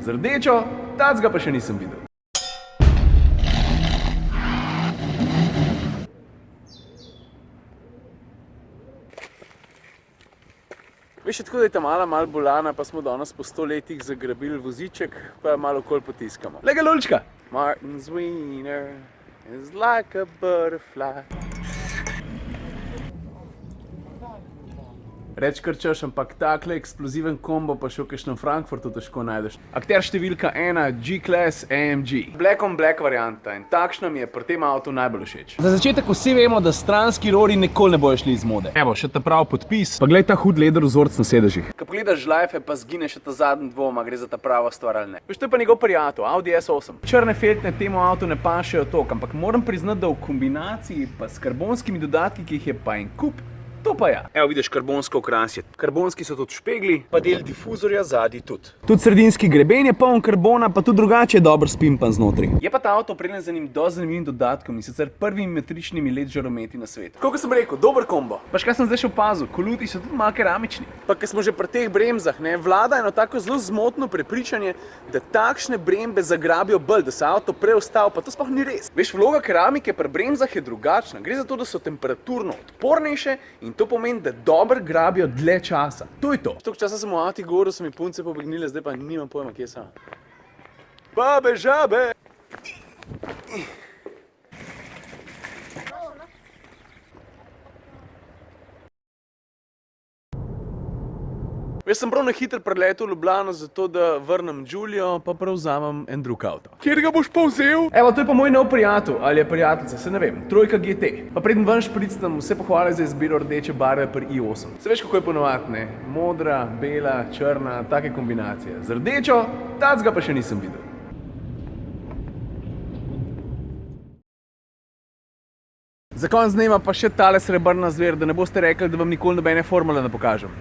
Z rdečo, tacga pa še nisem videl. Veš, tako da je ta mala malo bolana, pa smo danes po 100 letih zagrabili voziček, pa malo okoli potiskamo. Lega lulčka! Martin's wiener is like a butterfly. Reč kar češ, ampak takle eksploziven kombo pa še v kakšnem Frankfurtu težko najdeš. Akter številka 1, G-Class AMG. Black on black varianta in takšna mi je pri tem avtu najbolj všeč. Za začetek vsi vemo, da stranski rori nikoli ne bojo šli iz mode. Evo, še ta prav podpis. Pa glej ta hud leder vzorc na sedežih. Ko pogledaš žlajfe, pa zgine še ta zadnji dvom, a gre za ta prava stvar ali ne. Veš, to je pa njegov prijatelj, Audi S8. Črne feltne temu avtu ne pašejo toliko, ampak moram priznati, da v kombinaciji pa s karbonskimi dodatki, ki jih je pa en kup, to pa ja. Evo vidiš karbonsko okrasje. Karbonski so tudi špegli, pa del difuzorja zadnji tudi. Tudi sredinski greben je poln karbona, pa tudi drugače je dobro spimpan znotri. Je pa ta avto opremljen z enim dosti zanimivim dodatkom in sicer prvimi metričnimi LED žarometi na svetu. Kako sem rekel, dober kombo. Pač kaj sem zdaj še opazil, koluti so tudi malo keramični. Pa ker smo že pri teh bremzah, ne, vlada eno tako zelo zmotno prepričanje, da takšne brembe zagrabijo bolj, da se avto prej ustavi, pa to sploh ni res. Veš, vloga keramike pri bremzah je drugačna. Gre za to, da so temperaturno odpornejše in to pomeni, da dobro grabijo dlje časa. To je to. Toliko časa sem v avti govoril, so mi punce pobegnile, zdaj pa nimam pojma, kje sem. Babe, žabe! Veš, sem prav na hitro preletel v Ljubljano, zato da vrnem Giulio, pa prevzamem en drug avto. Kjer ga boš pa vzel? Evo, to je pa moj nov prijatelj, ali je prijateljica, se ne vem, Trojka GT. Pa preden ven špricnem, vse pohvale za izbiro rdeče barve pri i8. Se veš, kako je ponovati, ne? Modra, bela, črna, take kombinacije. Z rdečo, tacga pa še nisem videl. Za konec dneva pa še tale srebrna zver, da ne boste rekli, da vam nikoli nobene formule ne pokažem.